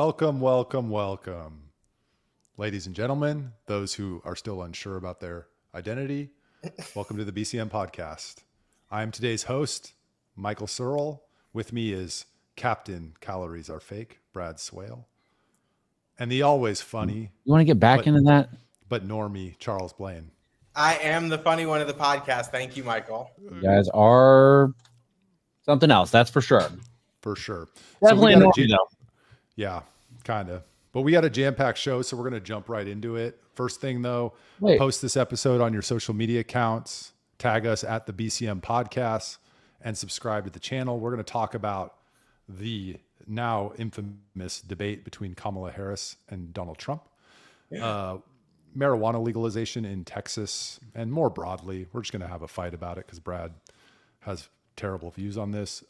Welcome, welcome, welcome. Ladies and gentlemen, those who are still unsure about their identity, welcome to the BCM Podcast. I'm today's host, Michael Searle. With me is Captain Calories Are Fake, Brad Swail. And the always funny... You want to get back into that? But normie, Charles Blain. I am the funny one of the podcast. Thank you, Michael. You guys are something else, that's for sure. For sure. Definitely normie, though. Yeah, kind of. But we got a jam-packed show, so we're going to jump right into it. First thing, though, post this episode on your social media accounts. Tag us at the BCM Podcast and subscribe to the channel. We're going to talk about the now infamous debate between Kamala Harris and Donald Trump. Marijuana legalization in Texas, and more broadly, we're just going to have a fight about it because Brad has terrible views on this.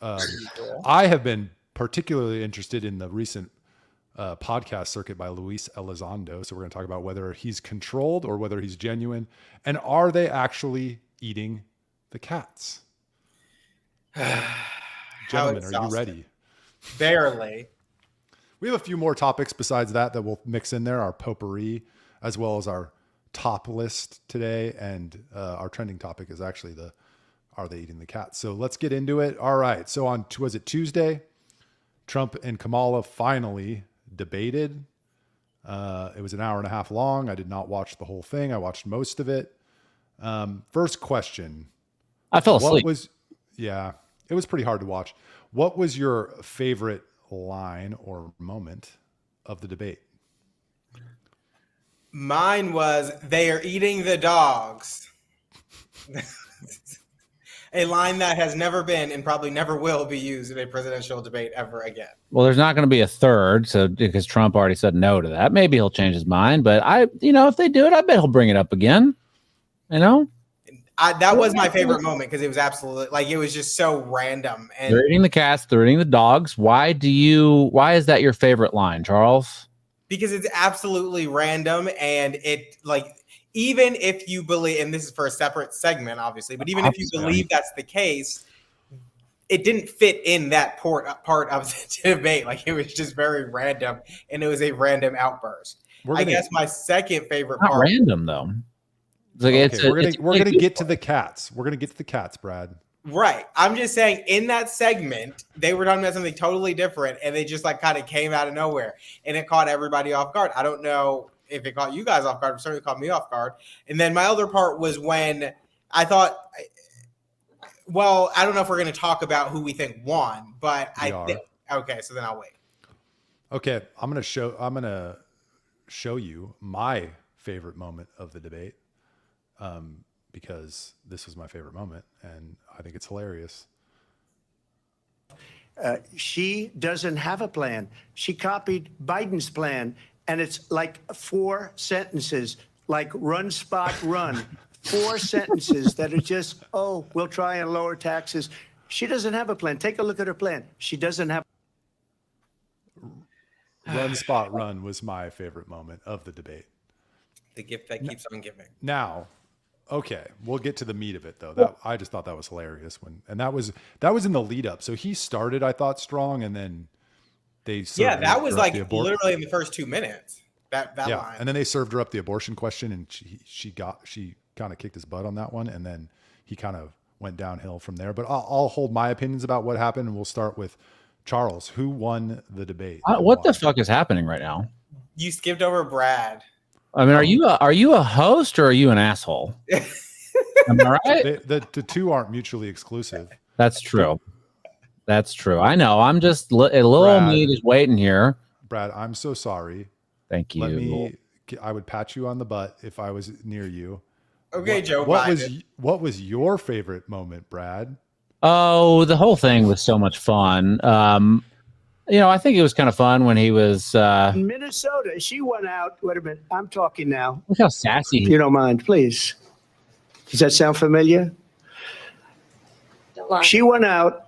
I have been particularly interested in the recent podcast circuit by Lue Elizondo. So we're going to talk about whether he's controlled or whether he's genuine. And are they actually eating the cats? Gentlemen, are you ready? Barely. We have a few more topics besides that we'll mix in there. Our potpourri, as well as our top list today. And our trending topic is actually are they eating the cats? So let's get into it. All right. So was it Tuesday? Trump and Kamala finally debated. It was an hour and a half long. I did not watch the whole thing. I watched most of it. First question. I fell asleep. It was pretty hard to watch. What was your favorite line or moment of the debate? Mine was, "They are eating the dogs." A line that has never been and probably never will be used in a presidential debate ever again. Well, there's not going to be a third, so because Trump already said no to that. Maybe he'll change his mind, but if they do it, I bet he'll bring it up again. That was my favorite moment because it was absolutely it was just so random. And they're eating the cats, they're eating the dogs. Why is that your favorite line, Charles? Because it's absolutely random, and it even if you believe, and this is for a separate segment, obviously, but even if you believe that's the case, it didn't fit in that part of the debate. It was just very random, and it was a random outburst. I guess my second favorite not part. Random though. We're gonna get to the cats. We're gonna get to the cats, Brad. Right. I'm just saying, in that segment, they were talking about something totally different, and they just kind of came out of nowhere, and it caught everybody off guard. I don't know if it caught you guys off guard, it certainly caught me off guard. And then my other part was when I thought, well, I don't know if we're going to talk about who we think won, but okay, so then I'll wait. Okay, I'm going to show you my favorite moment of the debate, because this was my favorite moment, and I think it's hilarious. She doesn't have a plan. She copied Biden's plan. And it's 4 sentences, run, spot, run. 4 sentences that are just, we'll try and lower taxes. She doesn't have a plan. Take a look at her plan. She doesn't have. Run, spot, run was my favorite moment of the debate. The gift that keeps on giving. Now, okay, we'll get to the meat of it, though. I just thought that was hilarious. That was in the lead up. So he started, I thought, strong, and then that was literally in the first 2 minutes. That line. And then they served her up the abortion question, and she kind of kicked his butt on that one, and then he kind of went downhill from there. But I'll hold my opinions about what happened, and we'll start with Charles. Who won the debate? What the fuck is happening right now? You skipped over Brad. I mean, are you a host or are you an asshole? Am I right? The two aren't mutually exclusive. That's true. That's true. I know. I'm just a little me just waiting here. Brad, I'm so sorry. Thank you. I would pat you on the butt if I was near you. Okay, Joe. What was your favorite moment, Brad? Oh, the whole thing was so much fun. I think it was kind of fun when he was in Minnesota. She went out. Wait a minute. I'm talking now. Look how sassy. If you don't mind, please. Does that sound familiar? She went out.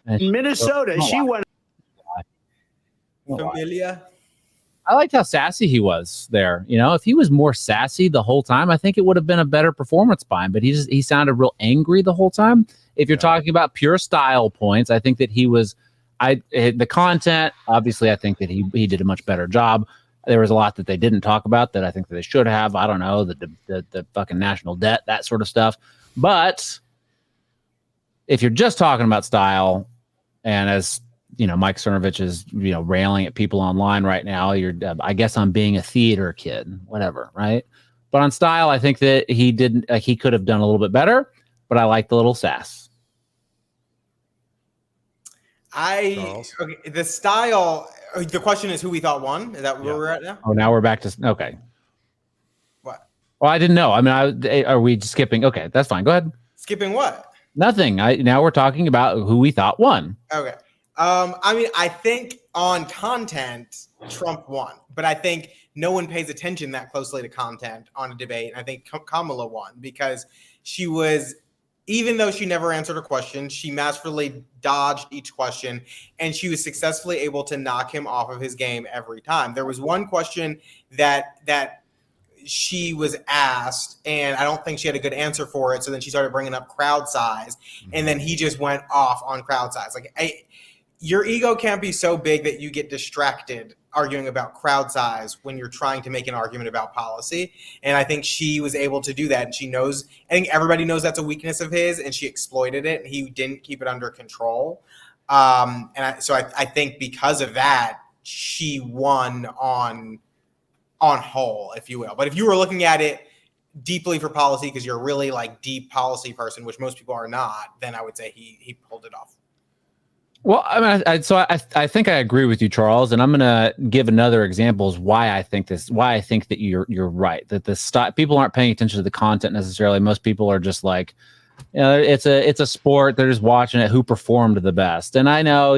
In Minnesota, she went. Familia. I liked how sassy he was there. If he was more sassy the whole time, I think it would have been a better performance by him. But he sounded real angry the whole time. If you're talking about pure style points, I think that he was the content, obviously, I think that he did a much better job. There was a lot that they didn't talk about that I think that they should have. I don't know, the fucking national debt, that sort of stuff. But if you're just talking about style, and as Mike Cernovich is, railing at people online right now, I guess I'm being a theater kid, whatever, right? But on style, I think that he could have done a little bit better, but I like the little sass. The style. The question is who we thought won. Is that where we're at now? Oh, now we're back to okay. What? Well, I didn't know. I mean, are we skipping? Okay, that's fine. Go ahead. Skipping what? Nothing. Now we're talking about who we thought won. Okay. I mean, I think on content, Trump won, but I think no one pays attention that closely to content on a debate. And I think Kamala won because she was. Even though she never answered a question, she masterfully dodged each question, and she was successfully able to knock him off of his game every time. There was one question that she was asked, and I don't think she had a good answer for it. So then she started bringing up crowd size, and then he just went off on crowd size. Your ego can't be so big that you get distracted arguing about crowd size when you're trying to make an argument about policy. And I think she was able to do that. And I think everybody knows that's a weakness of his, and she exploited it, and he didn't keep it under control. So I think because of that, she won on whole, if you will. But if you were looking at it deeply for policy, because you're a really deep policy person, which most people are not, then I would say he pulled it off. Well, I mean, I think I agree with you, Charles, and I'm going to give another examples why I think that you're right, that people aren't paying attention to the content necessarily. Most people are just it's a sport. They're just watching it. Who performed the best? And I know,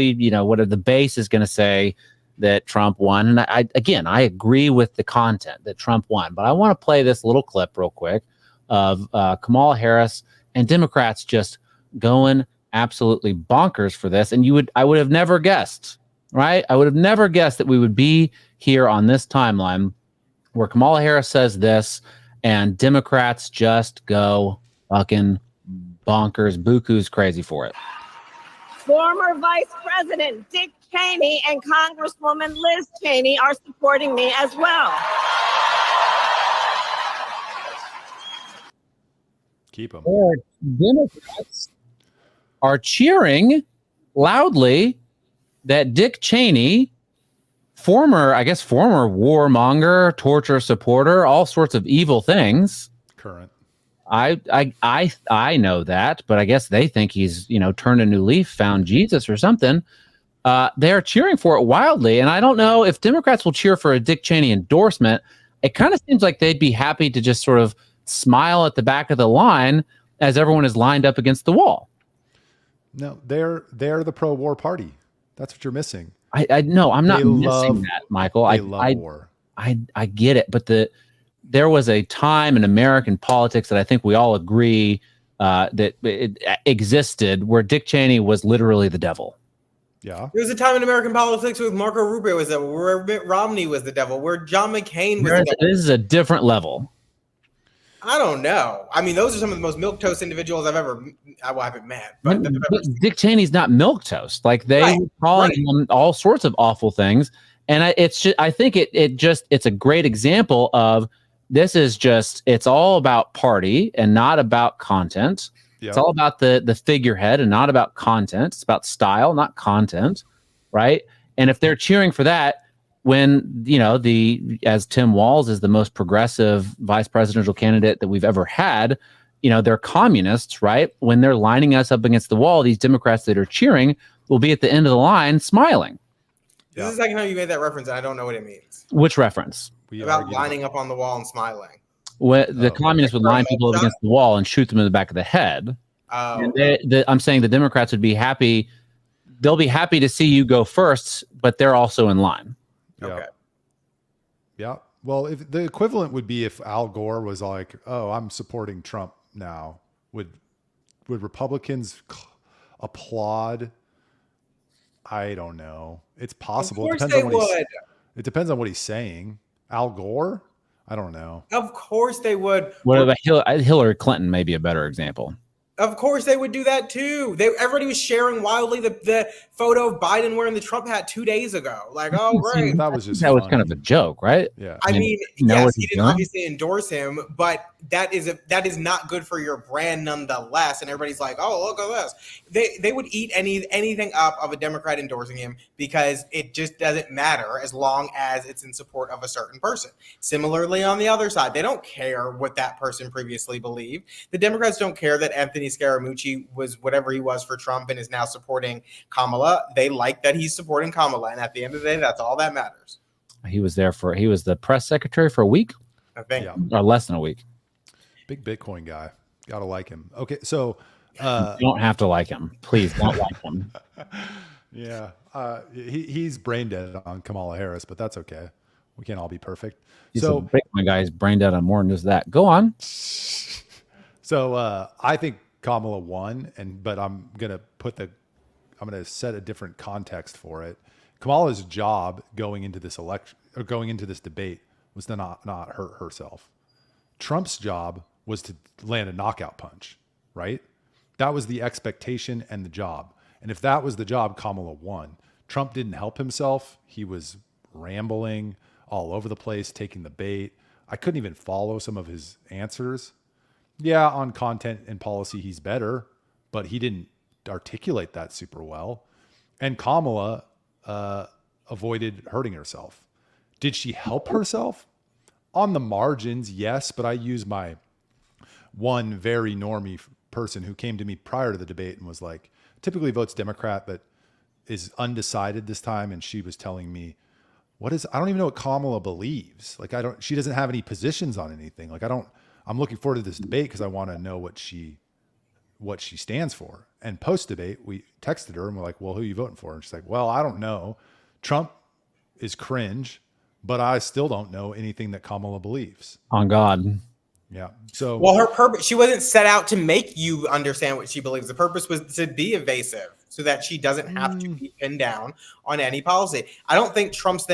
what the base is going to say that Trump won. And I agree with the content that Trump won, but I want to play this little clip real quick of Kamala Harris and Democrats just going absolutely bonkers for this. And I would have never guessed, right? I would have never guessed that we would be here on this timeline where Kamala Harris says this and Democrats just go fucking bonkers, buku's crazy for it. Former Vice President Dick Cheney and Congresswoman Liz Cheney are supporting me as well. Keep them. Or Democrats are cheering loudly that Dick Cheney, former warmonger, torture supporter, all sorts of evil things. Current. I know that, but I guess they think he's, turned a new leaf, found Jesus or something. They're cheering for it wildly. And I don't know if Democrats will cheer for a Dick Cheney endorsement. It kind of seems like they'd be happy to just sort of smile at the back of the line as everyone is lined up against the wall. No, they're the pro-war party. That's what you're missing. I know I'm not missing that, Michael. I love war. I get it, but there was a time in American politics that I think we all agree that it existed where Dick Cheney was literally the devil. Yeah. There was a time in American politics where Marco Rubio was the devil, where Mitt Romney was the devil, where John McCain was the devil. This is a different level. I don't know. I mean, those are some of the most milquetoast individials I haven't met. But Dick Cheney's not milquetoast. They were calling him all sorts of awful things, and I think it's a great example of this is just it's all about party and not about content. Yep. It's all about the figurehead and not about content. It's about style, not content, right? And if they're cheering for that, when as Tim Walz is the most progressive vice presidential candidate that we've ever had, they're communists, right? When they're lining us up against the wall, these Democrats that are cheering will be at the end of the line smiling. This is the second time you made that reference, and I don't know what it means. Which reference? About lining up on the wall and smiling. The communists would line people up against the wall and shoot them in the back of the head. I'm saying the Democrats would be happy. They'll be happy to see you go first, but they're also in line. Okay. Yeah. Well, if the equivalent would be if Al Gore was like, "Oh, I'm supporting Trump now," would Republicans applaud? I don't know. It's possible. Of course they would. It depends on what he's saying. Al Gore? I don't know. Of course they would. What about Hillary Clinton? May be a better example. Of course they would do that too. Everybody was sharing wildly the photo of Biden wearing the Trump hat 2 days ago. Like, oh, great. That was just that was funny. kind of a joke, right? Yeah. I mean, know yes, what he he's didn't doing? obviously endorse him, but that is not good for your brand nonetheless. And everybody's like, oh, look at this. They would eat anything up of a Democrat endorsing him because it just doesn't matter as long as it's in support of a certain person. Similarly, on the other side, they don't care what that person previously believed. The Democrats don't care that Anthony Scaramucci was whatever he was for Trump and is now supporting Kamala. They like that he's supporting Kamala. And at the end of the day, that's all that matters. He was the press secretary for a week, I think. Yeah. or less than a week. Big Bitcoin guy. Gotta like him. Okay, so You don't have to like him. Please don't like him. yeah, he's brain dead on Kamala Harris, but that's okay. We can't all be perfect. He's So a Bitcoin guy. He's brain dead on more than just that. Go on. So I think Kamala won, but I'm gonna set a different context for it. Kamala's job going into this election or going into this debate was to not hurt herself. Trump's job was to land a knockout punch, right? That was the expectation and the job. And if that was the job, Kamala won. Trump didn't help himself. He was rambling all over the place, taking the bait. I couldn't even follow some of his answers. Yeah, on content and policy, he's better, but he didn't articulate that super well. And Kamala avoided hurting herself. Did she help herself? On the margins, yes, but I use my one very normie person who came to me prior to the debate and was like, typically votes Democrat, but is undecided this time. And she was telling me, I don't even know what Kamala believes. Like, she doesn't have any positions on anything. Like, I'm looking forward to this debate because I want to know what she stands for. And post debate, we texted her and we're like, well, who are you voting for? And she's like, well, I don't know. Trump is cringe, but I still don't know anything that Kamala believes. On God. Yeah. So, well, her purpose, she wasn't set out to make you understand what she believes. The purpose was to be evasive so that she doesn't have to be pinned down on any policy. I don't think Trump's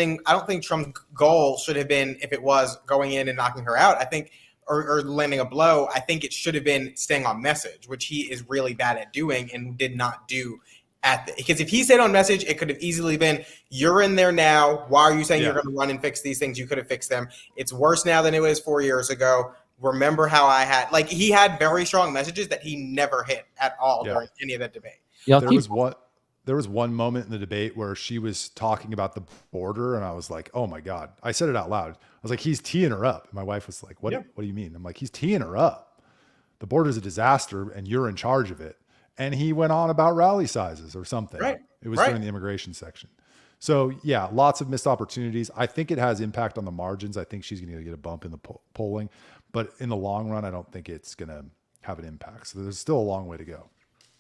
goal should have been, if it was going in and knocking her out, I think, or landing a blow, I think it should have been staying on message, which he is really bad at doing and did not do because if he stayed on message, it could have easily been, you're in there now. Why are you saying you're going to run and fix these things? You could have fixed them. It's worse now than it was 4 years ago. Remember how he had very strong messages that he never hit at all during any of that debate. There was one moment in the debate where she was talking about the border, and I was like, oh my God. I said it out loud. I was like, he's teeing her up. My wife was like, what do you mean? I'm like, he's teeing her up. The border is a disaster, and you're in charge of it. And he went on about rally sizes or something. Right. It was during the immigration section. So yeah, lots of missed opportunities. I think it has impact on the margins. I think she's going to get a bump in the polling, but in the long run, I don't think it's going to have an impact. So there's still a long way to go.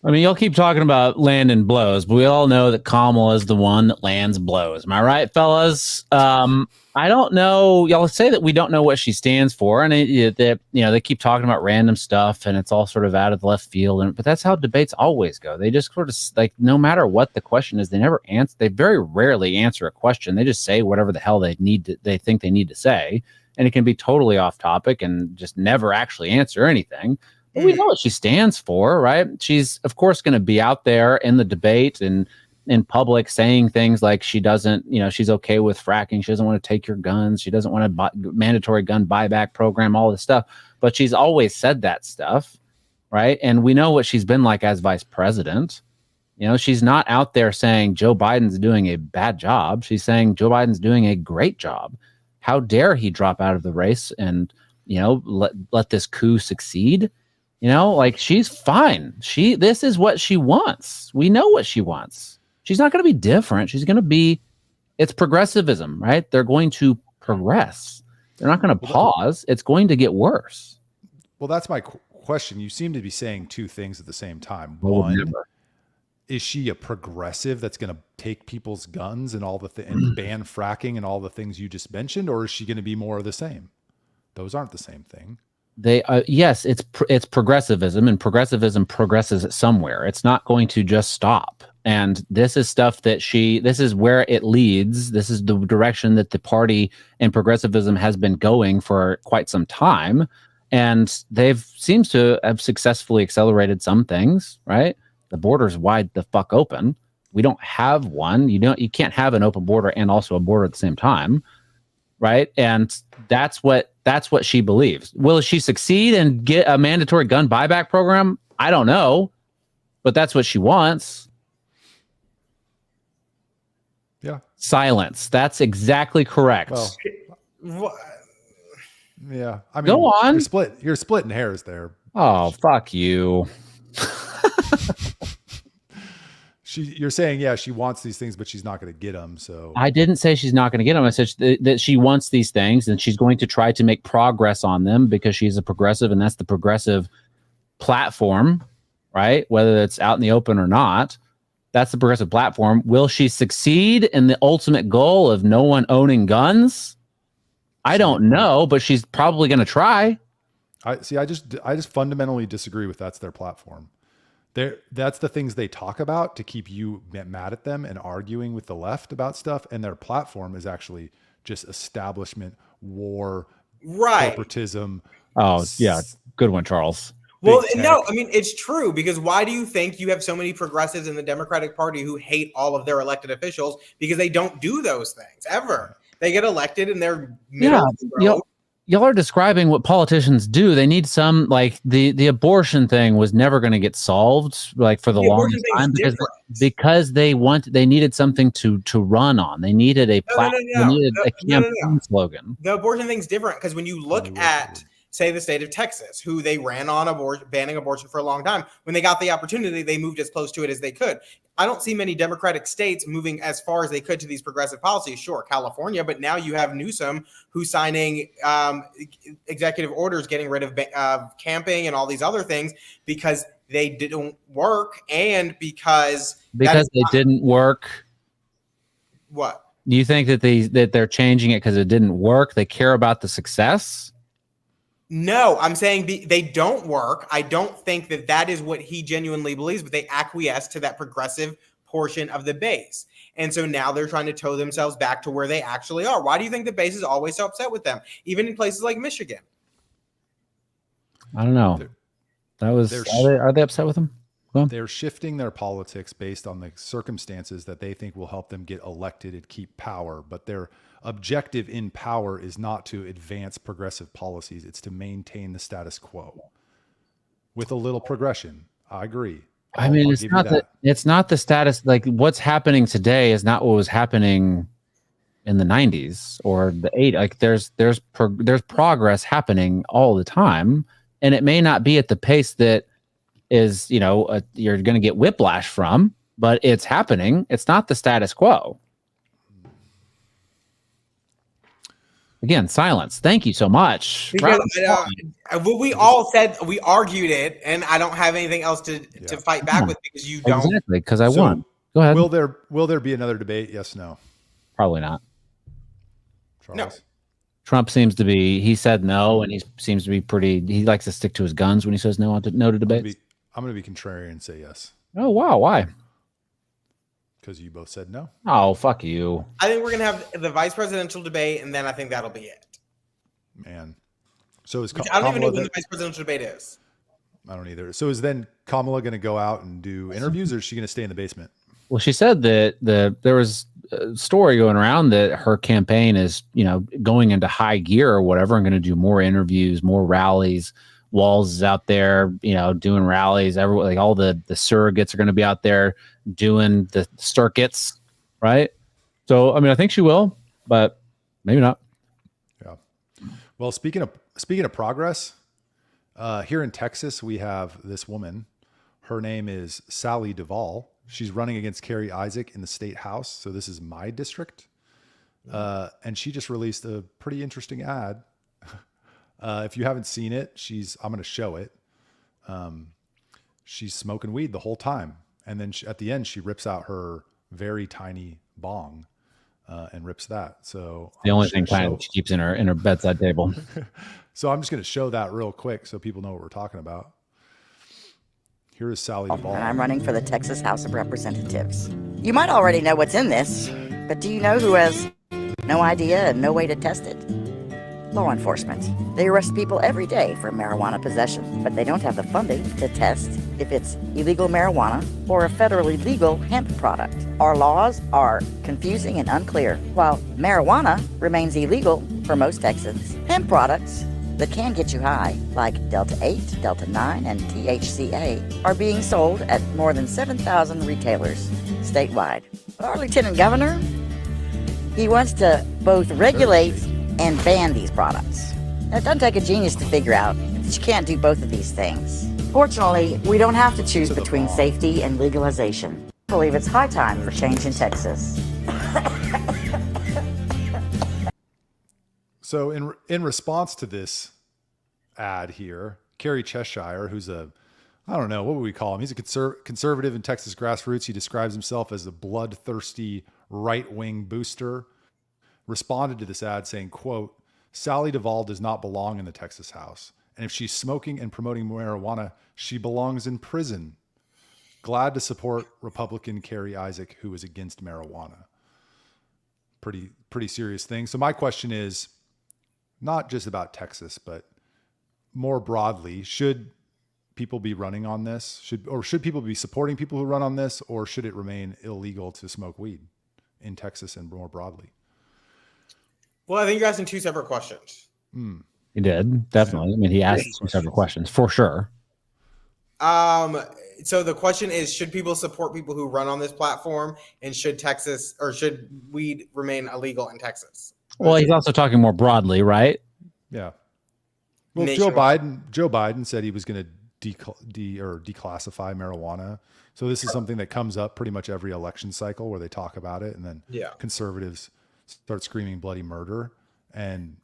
I mean, y'all keep talking about landing blows, but we all know that Kamala is the one that lands blows. Am I right, fellas? I don't know. Y'all say that we don't know what she stands for, and they keep talking about random stuff, and it's all sort of out of the left field. But that's how debates always go. They just sort of like, no matter what the question is, they never answer. They very rarely answer a question. They just say whatever the hell they think they need to say, and it can be totally off topic and just never actually answer anything. But we know what she stands for, right? She's, of course, going to be out there in the debate and in public saying things like she doesn't, she's okay with fracking. She doesn't want to take your guns. She doesn't want a mandatory gun buyback program, all this stuff. But she's always said that stuff, right? And we know what she's been like as vice president. She's not out there saying Joe Biden's doing a bad job. She's saying Joe Biden's doing a great job. How dare he drop out of the race and, let this coup succeed? She's fine. This is what she wants. We know what she wants. She's not going to be different. She's going to be, it's progressivism, right? They're going to progress. They're not going to pause. It's going to get worse. Well, that's my question. You seem to be saying two things at the same time. One, is she a progressive that's going to take people's guns and all and ban fracking and all the things you just mentioned? Or is she going to be more of the same? Those aren't the same thing. Yes, it's progressivism, and progressivism progresses somewhere. It's not going to just stop. And this is stuff that this is where it leads. This is the direction that the party and progressivism has been going for quite some time. And they've seems to have successfully accelerated some things, right? The border's wide the fuck open. We don't have one. You can't have an open border and also a border at the same time, right? And that's what she believes. Will she succeed and get a mandatory gun buyback program? I don't know, but that's what she wants. Yeah. Silence. That's exactly correct. Well, yeah. I mean, go on. You're splitting hairs there. Oh, fuck you. You're saying, yeah, she wants these things, but she's not going to get them. So I didn't say she's not going to get them. I said that she wants these things and she's going to try to make progress on them because she's a progressive, and that's the progressive platform, right? Whether it's out in the open or not, that's the progressive platform. Will she succeed in the ultimate goal of no one owning guns? I don't know, but she's probably going to try. I just fundamentally disagree with that's their platform. That's the things they talk about to keep you mad at them and arguing with the left about stuff. And their platform is actually just establishment, war, corporatism. Oh, yeah. Good one, Charles. Well, no, I mean, it's true, because why do you think you have so many progressives in the Democratic Party who hate all of their elected officials? Because they don't do those things ever. They get elected and they're y'all are describing what politicians do. They need some, like the abortion thing was never going to get solved, like for the longest time because they needed something to run on. They needed a platform. They needed a campaign slogan. The abortion thing's different because when you look at, say, the state of Texas, who they ran on banning abortion for a long time, when they got the opportunity, they moved as close to it as they could. I don't see many Democratic states moving as far as they could to these progressive policies. Sure, California, but now you have Newsom who's signing executive orders getting rid of camping and all these other things because they didn't work, and because they didn't work. What? Do you think that they're changing it because it didn't work? They care about the success? No, I'm saying they don't work. I don't think that is what he genuinely believes, but they acquiesce to that progressive portion of the base. And so now they're trying to tow themselves back to where they actually are. Why do you think the base is always so upset with them, even in places like Michigan? I don't know. Are they upset with them? They're shifting their politics based on the circumstances that they think will help them get elected and keep power. But their objective in power is not to advance progressive policies. It's to maintain the status quo with a little progression. I agree. I mean, it's not the status, like what's happening today is not what was happening in the 90s or the 80s. Like there's progress happening all the time, and it may not be at the pace that is, you're going to get whiplash from, but it's happening. It's not the status quo. Again, silence. Thank you so much. Because we all said, we argued it, and I don't have anything else to fight back with because you don't. Exactly, because I won. Go ahead. Will there be another debate? Yes, no. Probably not. Charles? No. Trump seems to be, he said no, and he seems to be he likes to stick to his guns when he says no to debate. I'm going to be contrarian and say yes. Oh, wow. Why? Because you both said no. Oh, fuck you. I think we're going to have the vice presidential debate, and then I think that'll be it. Man. So is I don't even know when the vice presidential debate is. I don't either. So is then Kamala going to go out and do interviews, or is she going to stay in the basement? Well, she said that there was a story going around that her campaign is, going into high gear or whatever, and going to do more interviews, more rallies. Walls is out there, doing rallies. Like all the surrogates are going to be out there doing the circuits, right? So, I mean, I think she will, but maybe not. Yeah. Well, speaking of progress, here in Texas, we have this woman. Her name is Sally Duvall. She's running against Carrie Isaac in the state house. So this is my district. And she just released a pretty interesting ad. If you haven't seen it, I'm going to show it. She's smoking weed the whole time. And then at the end, she rips out her very tiny bong and rips that. So the only thing she keeps in her bedside table. So I'm just going to show that real quick so people know what we're talking about. Here is Sally Duvall. And I'm running for the Texas House of Representatives. You might already know what's in this, but do you know who has no idea and no way to test it? law enforcement. They arrest people every day for marijuana possession, but they don't have the funding to test if it's illegal marijuana or a federally legal hemp product. Our laws are confusing and unclear. While marijuana remains illegal for most Texans, hemp products that can get you high, like Delta 8, Delta 9, and THCA, are being sold at more than 7,000 retailers statewide. Our Lieutenant Governor, he wants to both regulate and ban these products. Now, it doesn't take a genius to figure out that you can't do both of these things. Fortunately, we don't have to choose between safety and legalization. I believe it's high time for change in Texas. So in response to this ad here, Kerry Cheshire, who's I don't know, what would we call him? He's a conservative in Texas grassroots. He describes himself as a bloodthirsty right-wing booster, responded to this ad saying, quote, "Sally Duvall does not belong in the Texas House. And if she's smoking and promoting marijuana, she belongs in prison. Glad to support Republican Kerry Isaac, who is against marijuana." Pretty serious thing. So my question is not just about Texas, but more broadly, should people be running on this? Should people be supporting people who run on this, or should it remain illegal to smoke weed in Texas and more broadly? Well, I think you're asking two separate questions. He did, definitely. I mean, he asked some several questions for sure. So the question is, should people support people who run on this platform, and should weed remain illegal in Texas? Well, he's also talking more broadly, right? Yeah. Well, Joe Biden said he was going to declassify marijuana. So this is something that comes up pretty much every election cycle where they talk about it, and then conservatives start screaming bloody murder. And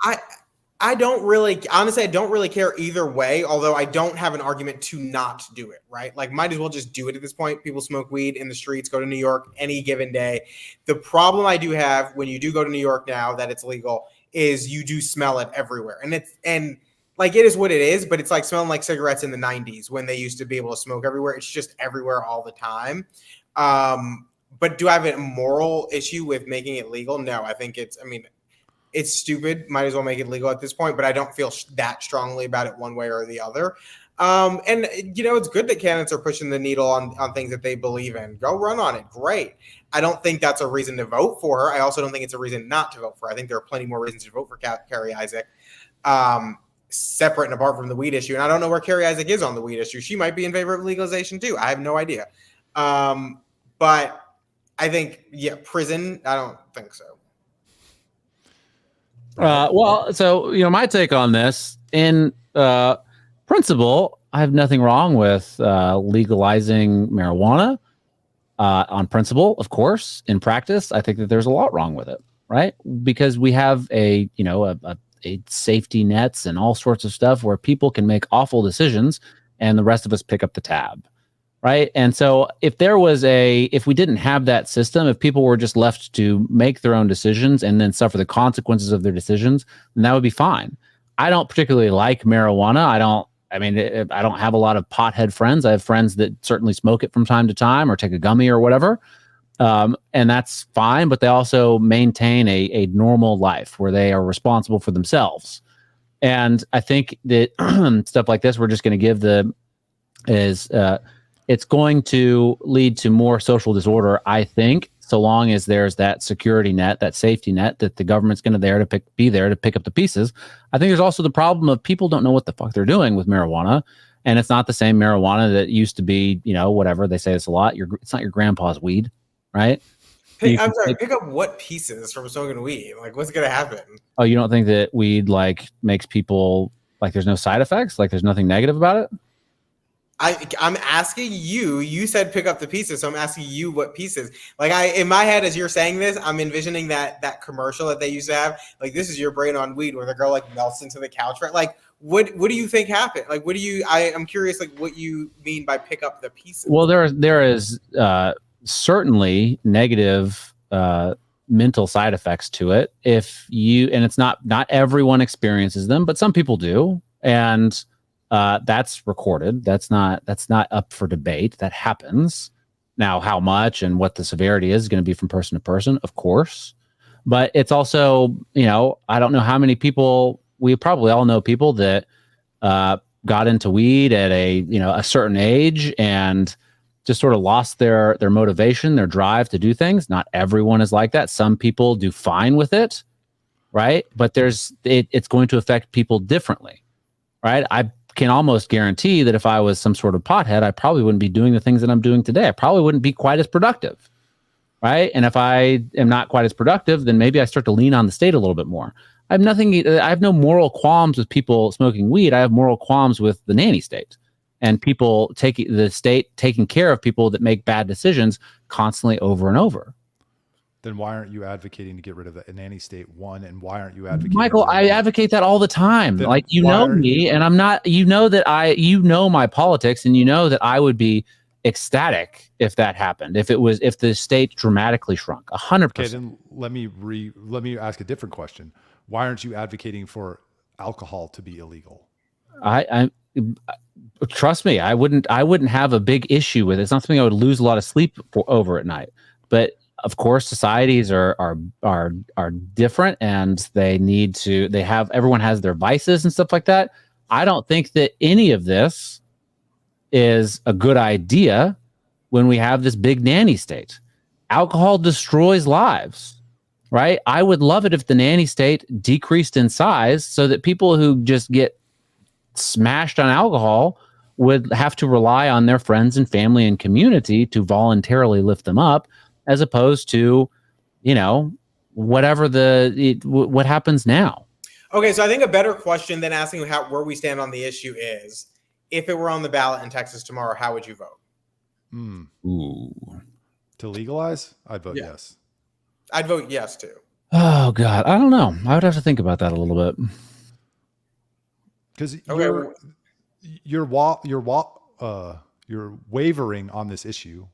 I don't really care either way, although I don't have an argument to not do it, right? Like, might as well just do it at this point. People smoke weed in the streets, go to New York any given day. The problem I do have when you do go to New York now that it's legal is you do smell it everywhere. And like, it is what it is, but it's like smelling like cigarettes in the 90s when they used to be able to smoke everywhere. It's just everywhere all the time. But do I have a moral issue with making it legal? No, I think it's stupid. Might as well make it legal at this point, but I don't feel that strongly about it one way or the other. And it's good that candidates are pushing the needle on things that they believe in. Go run on it. Great. I don't think that's a reason to vote for her. I also don't think it's a reason not to vote for her. I think there are plenty more reasons to vote for Kerry Isaac, separate and apart from the weed issue. And I don't know where Kerry Isaac is on the weed issue. She might be in favor of legalization too. I have no idea. But I think, prison, I don't think so. So my take on this, in principle, I have nothing wrong with legalizing marijuana. On principle, of course. In practice, I think that there's a lot wrong with it, right? Because we have a safety nets and all sorts of stuff where people can make awful decisions, and the rest of us pick up the tab, right? And so if we didn't have that system, if people were just left to make their own decisions and then suffer the consequences of their decisions, then that would be fine. I don't particularly like marijuana. I don't have a lot of pothead friends. I have friends that certainly smoke it from time to time or take a gummy or whatever. And that's fine, but they also maintain a normal life where they are responsible for themselves. And I think that stuff like this, we're just going to give it's going to lead to more social disorder, I think, so long as there's that security net, that safety net that the government's going to be there to pick up the pieces. I think there's also the problem of people don't know what the fuck they're doing with marijuana. And it's not the same marijuana that used to be, whatever, they say this a lot. It's not your grandpa's weed, right? Pick up what pieces from smoking weed? Like, what's going to happen? Oh, you don't think that weed, makes people, there's no side effects? There's nothing negative about it? I'm asking you. You said pick up the pieces, so I'm asking you what pieces. In my head, as you're saying this, I'm envisioning that commercial that they used to have. This is your brain on weed, where the girl melts into the couch. Right? What do you think happened? I'm curious. What you mean by pick up the pieces? Well, there is certainly negative mental side effects to it. And it's not everyone experiences them, but some people do, and that's recorded. That's not up for debate. That happens. Now, how much and what the severity is going to be from person to person, of course. But it's also, I don't know how many people we probably all know people that got into weed at a certain age and just sort of lost their motivation, their drive to do things. Not everyone is like that. Some people do fine with it, right? But it's going to affect people differently, right? I can almost guarantee that if I was some sort of pothead, I probably wouldn't be doing the things that I'm doing today. I probably wouldn't be quite as productive, right? And if I am not quite as productive, then maybe I start to lean on the state a little bit more. I have no moral qualms with people smoking weed. I have moral qualms with the nanny state and people taking care of people that make bad decisions constantly over and over. Then why aren't you advocating to get rid of the nanny state, one? And why aren't you advocating? Michael, I advocate that all the time. Then like, you know me, and I'm not, you know my politics, and you know that I would be ecstatic if that happened. If the state dramatically shrunk 100%. Okay, then let me ask a different question. Why aren't you advocating for alcohol to be illegal? I trust me, I wouldn't have a big issue with it. It's not something I would lose a lot of sleep over at night. But of course, societies are different, and everyone has their vices and stuff like that. I don't think that any of this is a good idea when we have this big nanny state. Alcohol destroys lives, right? I would love it if the nanny state decreased in size so that people who just get smashed on alcohol would have to rely on their friends and family and community to voluntarily lift them up, as opposed to, what happens now. Okay, so I think a better question than asking where we stand on the issue is, if it were on the ballot in Texas tomorrow, how would you vote? Ooh. To legalize? I'd vote yes. I'd vote yes too. Oh God, I don't know. I would have to think about that a little bit. Because you're wavering on this issue.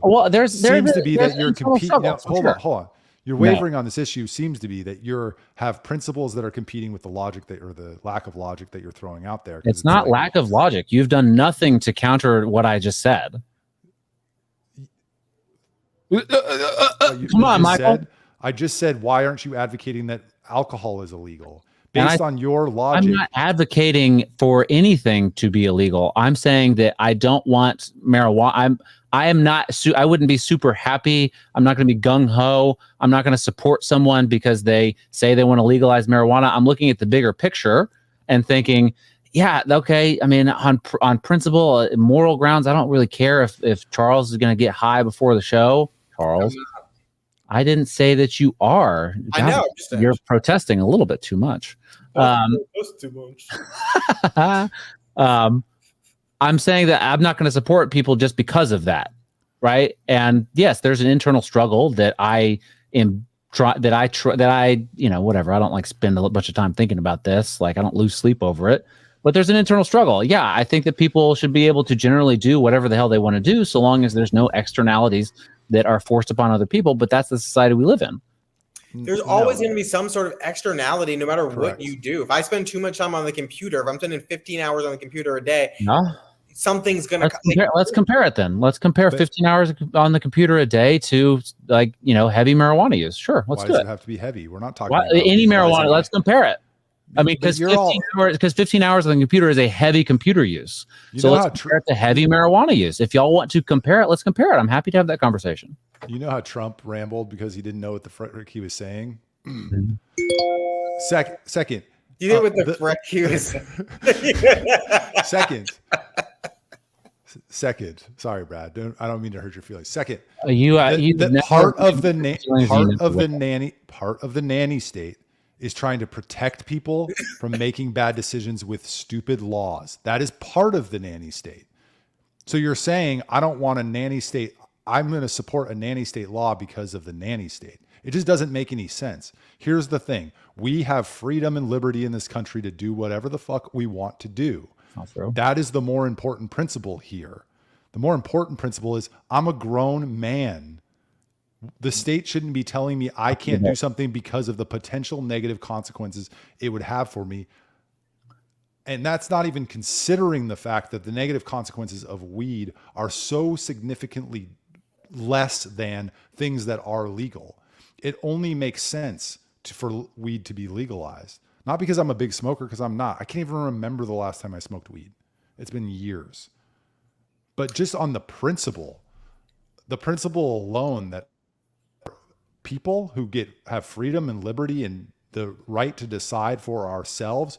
Well, seems to be that you're competing. Hold on. You're wavering on this issue seems to be that have principles that are competing with the logic or the lack of logic that you're throwing out there. It's not lack of logic. You've done nothing to counter what I just said. Come on, Michael. I just said, why aren't you advocating that alcohol is illegal? Based on your logic. I'm not advocating for anything to be illegal. I'm saying that I don't want marijuana. I wouldn't be super happy. I'm not going to be gung ho. I'm not going to support someone because they say they want to legalize marijuana. I'm looking at the bigger picture and thinking, yeah, okay. I mean, on principle, moral grounds, I don't really care if Charles is going to get high before the show. Charles, I didn't say that you are. I know. You're protesting a little bit too much. That's too much. I'm saying that I'm not going to support people just because of that, right? And yes, there's an internal struggle that I whatever. I don't like spend a bunch of time thinking about this. Like, I don't lose sleep over it. But there's an internal struggle. Yeah, I think that people should be able to generally do whatever the hell they want to do, so long as there's no externalities that are forced upon other people. But that's the society we live in. There's always going to be some sort of externality no matter what you do. If I spend too much time on the computer, if I'm spending 15 hours on the computer a day, something's going to... Let's compare it then. Let's compare 15 hours on the computer a day to heavy marijuana use. Sure, let's do it. Why does it have to be heavy? We're not talking about any marijuana. Let's compare it. I mean, because 15 hours on the computer is a heavy computer use. So let's compare it to heavy marijuana use. If y'all want to compare it, let's compare it. I'm happy to have that conversation. You know how Trump rambled because he didn't know what the frick he was saying? Mm-hmm. Second. You know what the frick he was saying? Second. Sorry, Brad. I don't mean to hurt your feelings. Second. Part of the nanny state is trying to protect people from making bad decisions with stupid laws. That is part of the nanny state. So you're saying, I don't want a nanny state. I'm going to support a nanny state law because of the nanny state. It just doesn't make any sense. Here's the thing. We have freedom and liberty in this country to do whatever the fuck we want to do. That is the more important principle here. The more important principle is I'm a grown man. The state shouldn't be telling me I can't do something because of the potential negative consequences it would have for me. And that's not even considering the fact that the negative consequences of weed are so significantly less than things that are legal. It only makes sense for weed to be legalized. Not because I'm a big smoker, because I'm not. I can't even remember the last time I smoked weed. It's been years. But just on the principle alone that people who have freedom and liberty and the right to decide for ourselves,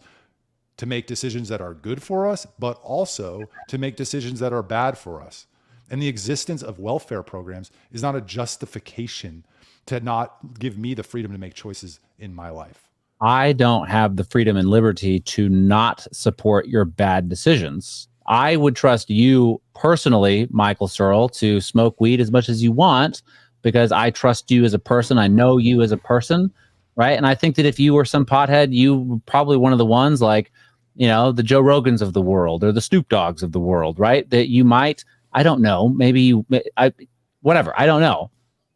to make decisions that are good for us, but also to make decisions that are bad for us. And the existence of welfare programs is not a justification to not give me the freedom to make choices in my life. I don't have the freedom and liberty to not support your bad decisions. I would trust you personally, Michael Searle, to smoke weed as much as you want, because I trust you as a person. I know you as a person, right? And I think that if you were some pothead, you were probably one of the ones like, the Joe Rogans of the world or the Snoop Dogs of the world, right? That you might, I don't know, whatever, I don't know.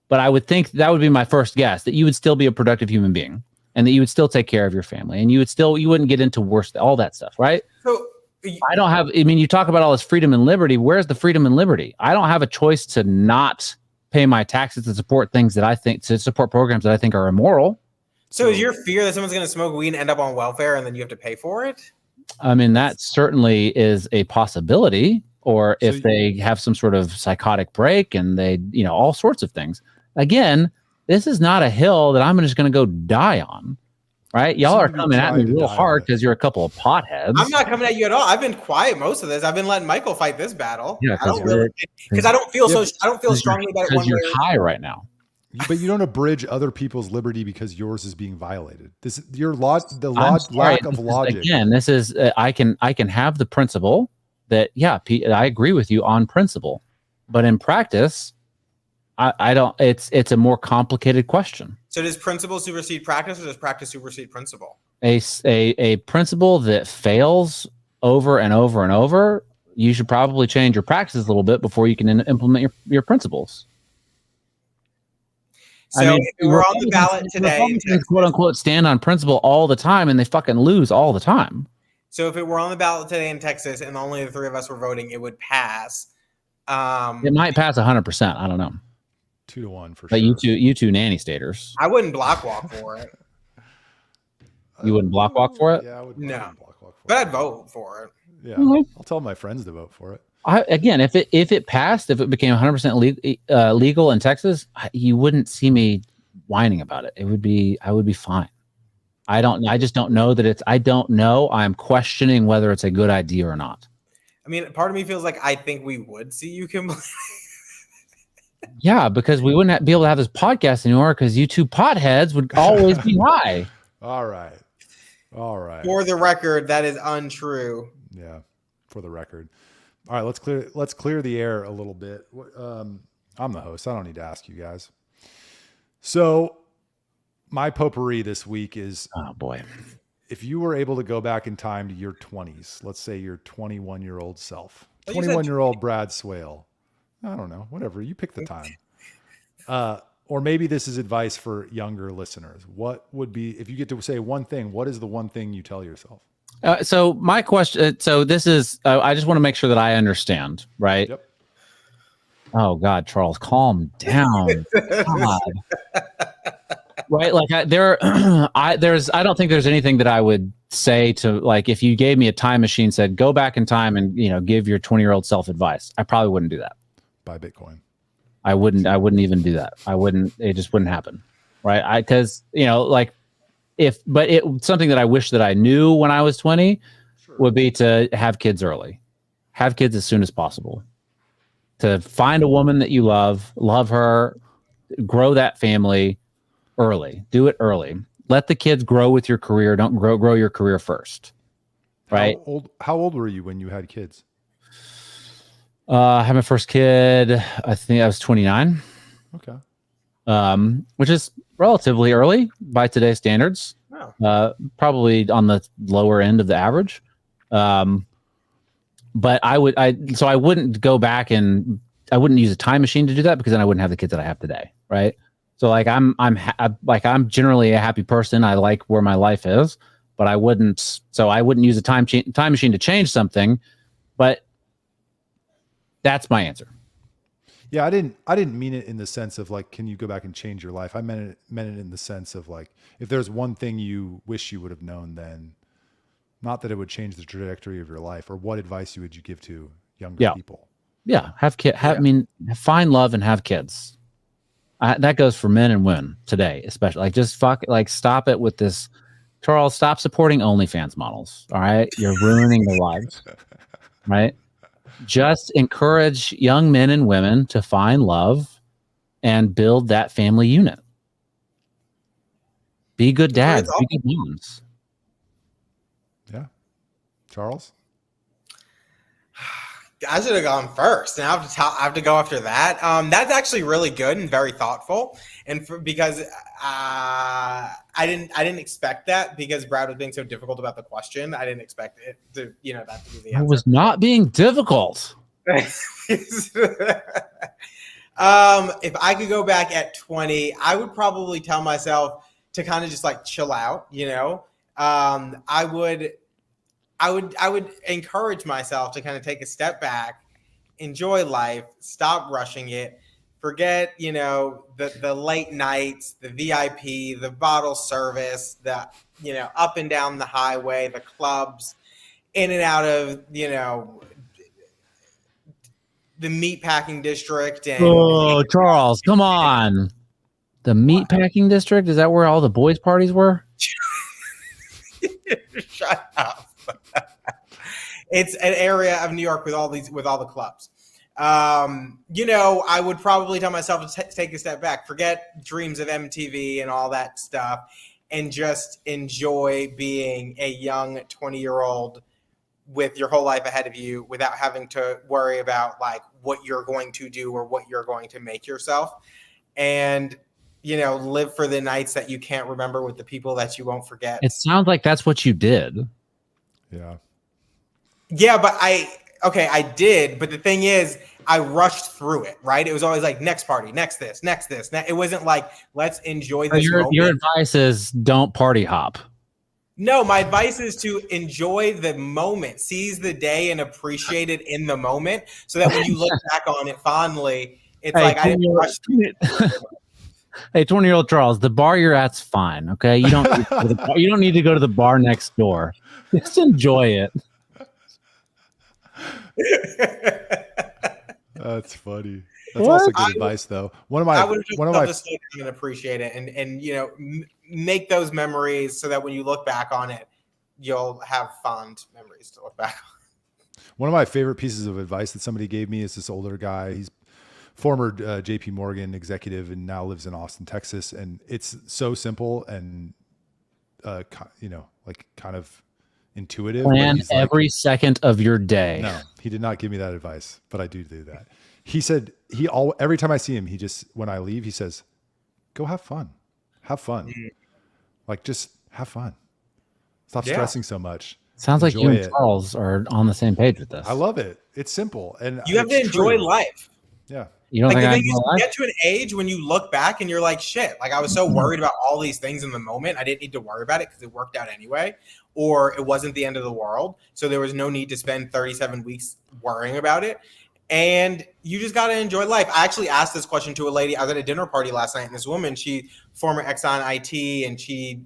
But I would think that would be my first guess, that you would still be a productive human being and that you would still take care of your family and you wouldn't get into all that stuff, right? So you talk about all this freedom and liberty. Where's the freedom and liberty? I don't have a choice to not pay my taxes to support support programs that I think are immoral. So is your fear that someone's going to smoke weed and end up on welfare and then you have to pay for it? I mean, that certainly is a possibility. Or if they have some sort of psychotic break and they, all sorts of things. Again, this is not a hill that I'm just going to go die on, right? Y'all are coming at me real hard because you're a couple of potheads. I'm not coming at you at all. I've been quiet most of this. I've been letting Michael fight this battle. Yeah, because I don't feel strongly about it. Because you're high right now. But you don't abridge other people's liberty because yours is being violated. Lack of logic. Again, this is I can have the principle that I agree with you on principle, but in practice, I don't. It's a more complicated question. So does principle supersede practice, or does practice supersede principle? A principle that fails over and over and over, you should probably change your practices a little bit before you can implement your principles. So if we're on the ballot today, quote unquote, stand on principle all the time, and they fucking lose all the time. So if it were on the ballot today in Texas, and only the three of us were voting, it would pass. It might pass 100%. I don't know. 2-1 for sure. But you two nanny staters. I wouldn't block walk for it. You wouldn't block walk for it? Yeah, I would. No, block walk for but it. I'd vote for it. Yeah, Mm-hmm. I'll tell my friends to vote for it. Again, if it passed, if it became 100% legal in Texas, you wouldn't see me whining about it. I would be fine. I just don't know that I don't know. I'm questioning whether it's a good idea or not. I mean, part of me feels like I think we would see you complain. Yeah, because we wouldn't be able to have this podcast anymore because you two potheads would always be high. All right. For the record, that is untrue. Yeah, for the record. All right, let's clear the air a little bit. I'm the host. I don't need to ask you guys. So my potpourri this week is, oh boy, if you were able to go back in time to your 20s, let's say your 21-year-old self, 21-year-old Brad Swail, I don't know, whatever, you pick the time. Or maybe this is advice for younger listeners. What would be, if you get to say one thing, what is the one thing you tell yourself? So my question, so this is, I just want to make sure that I understand, right? Yep. Oh God, Charles, calm down. God. Right. Like I don't think there's anything that I would say to, like, if you gave me a time machine, said, go back in time and, give your 20-year-old self advice. I probably wouldn't do that. Buy Bitcoin. I wouldn't even do that. It just wouldn't happen. Right. Cause something that I wish that I knew when I was 20 would be to have kids early, have kids as soon as possible, to find a woman that you love her, grow that family early, do it early. Let the kids grow with your career. Don't grow your career first. Right. How old were you when you had kids? I had my first kid, I think I was 29. Okay. Which is relatively early by today's standards. Wow. Probably on the lower end of the average. But I wouldn't go back and I wouldn't use a time machine to do that, because then I wouldn't have the kids that I have today. Right. So like I'm generally a happy person. I like where my life is, but I wouldn't use a time machine to change something. But that's my answer. Yeah, I didn't mean it in the sense of like, can you go back and change your life? I meant it in the sense of like, if there's one thing you wish you would have known then, not that it would change the trajectory of your life, or what advice would you give to younger people? Yeah. I mean, find love and have kids. That goes for men and women today, especially. Like, just stop it with this. Charles, stop supporting OnlyFans models. All right. You're ruining their lives. Right. Just encourage young men and women to find love and build that family unit. Be good dads. Be good moms. Yeah. Charles? I should have gone first, and I have to go after that. That's actually really good and very thoughtful, and because I didn't expect that, because Brad was being so difficult about the question. I didn't expect it to, that to be the answer. I was not being difficult. If I could go back at 20, I would probably tell myself to kind of just like chill out. I would encourage myself to kind of take a step back, enjoy life, stop rushing it, forget, the late nights, the VIP, the bottle service, the, up and down the highway, the clubs, in and out of, the meatpacking district. And Charles, come on. The meatpacking district? Is that where all the boys' parties were? Shut up. It's an area of New York with all the clubs. I would probably tell myself to take a step back, forget dreams of MTV and all that stuff, and just enjoy being a young 20-year-old with your whole life ahead of you without having to worry about like what you're going to do or what you're going to make yourself. And, live for the nights that you can't remember with the people that you won't forget. It sounds like that's what you did. Yeah. Yeah, but I did. But the thing is, I rushed through it, right? It was always like, next party, next this. It wasn't like, let's enjoy this moment. Your advice is don't party hop. No, my advice is to enjoy the moment, seize the day and appreciate it in the moment, so that when you look back on it fondly, it's like I didn't rush through it. Hey, 20-year-old Charles, the bar you're at's fine, okay? You don't need to go to the bar next door. Just enjoy it. That's funny. That's also good advice, though. I would just slow down and appreciate it, and make those memories so that when you look back on it, you'll have fond memories to look back on. One of my favorite pieces of advice that somebody gave me is this older guy. He's former JP Morgan executive and now lives in Austin, Texas. And it's so simple and, kind of intuitive. Plan every second of your day. No, he did not give me that advice, but I do that. He said every time I see him, when I leave, he says, go have fun. Have fun. Like, just have fun. Stop stressing so much. Sounds like you and Charles are on the same page with this. I love it. It's simple. And you have to enjoy life. Yeah. You don't think the thing is, you get to an age when you look back and you're like, shit, like I was so worried about all these things in the moment. I didn't need to worry about it because it worked out anyway, or it wasn't the end of the world. So there was no need to spend 37 weeks worrying about it. And you just got to enjoy life. I actually asked this question to a lady. I was at a dinner party last night, and this woman, she former Exxon IT, and she,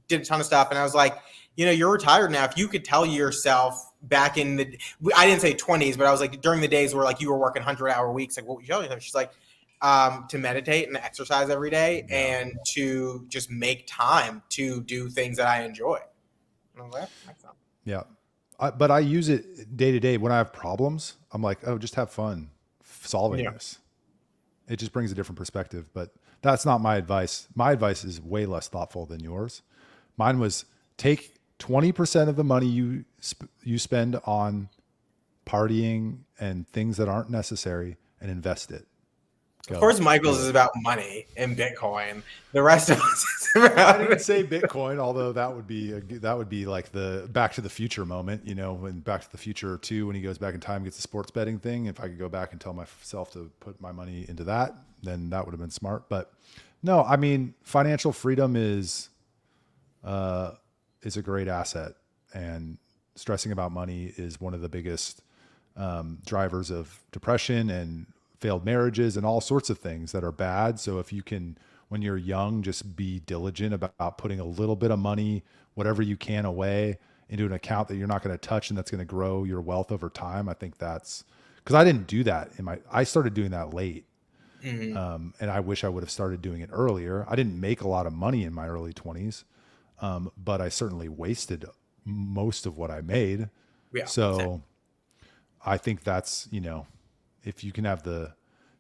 did a ton of stuff. And I was like, you're retired now. If you could tell yourself back in I didn't say 20s, but I was like, during the days where like you were working 100-hour weeks, like what would you tell yourself? She's like, to meditate and exercise every day and to just make time to do things that I enjoy. And I was like, yeah. But I use it day to day when I have problems. I'm like, oh, just have fun solving this. It just brings a different perspective, but that's not my advice. My advice is way less thoughtful than yours. Mine was take 20% of the money you spend on partying and things that aren't necessary and invest it. Of course, Michael's is about money and Bitcoin. The rest of us is about. I didn't say Bitcoin, although that would be like the Back to the Future moment, when Back to the Future 2, when he goes back in time, gets the sports betting thing. If I could go back and tell myself to put my money into that, then that would have been smart. But no, I mean, financial freedom is a great asset, and stressing about money is one of the biggest drivers of depression and failed marriages and all sorts of things that are bad. So if you can, when you're young, just be diligent about putting a little bit of money, whatever you can, away into an account that you're not going to touch and that's going to grow your wealth over time. I think that's because I didn't do that I started doing that late. And I wish I would have started doing it earlier. I didn't make a lot of money in my early 20s, but I certainly wasted most of what I made. Yeah, so same. I think that's, if you can have the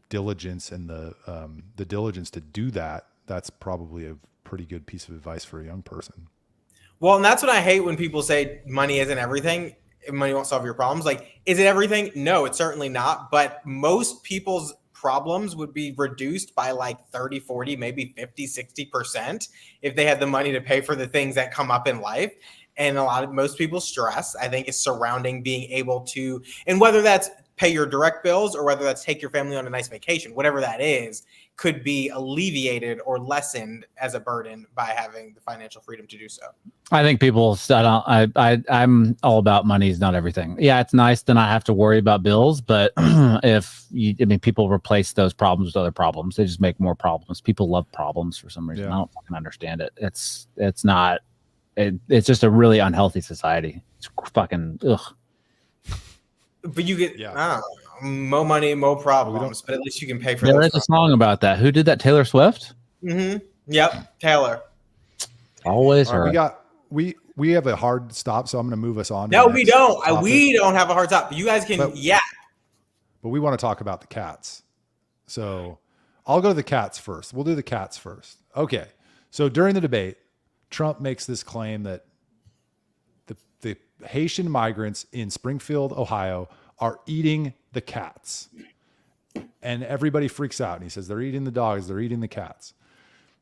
diligence and the diligence to do that, that's probably a pretty good piece of advice for a young person. Well, and that's what I hate when people say money isn't everything. Money won't solve your problems. Like, is it everything? No, it's certainly not. But most people's problems would be reduced by like 30, 40, maybe 50, 60% if they had the money to pay for the things that come up in life. And most people's stress, I think, is surrounding being able to, and whether that's pay your direct bills or whether that's take your family on a nice vacation, whatever that is, could be alleviated or lessened as a burden by having the financial freedom to do so. I think people, I'm all about money is not everything. Yeah, it's nice to not have to worry about bills, but people replace those problems with other problems. They just make more problems. People love problems for some reason. Yeah. I don't fucking understand it. It's it's just a really unhealthy society. It's fucking ugh. But you get more money, more problems, but at least you can pay for There those is a song about that. Who did that? Taylor Swift? Mm-hmm. Yep, Taylor. Always her. We have a hard stop, so I'm going to move us on. No, we don't. We don't have a hard stop. You guys can, But we want to talk about the cats. So I'll go to the cats first. We'll do the cats first. Okay. So during the debate, Trump makes this claim that the Haitian migrants in Springfield, Ohio, are eating the cats. And everybody freaks out. And he says, they're eating the dogs, they're eating the cats.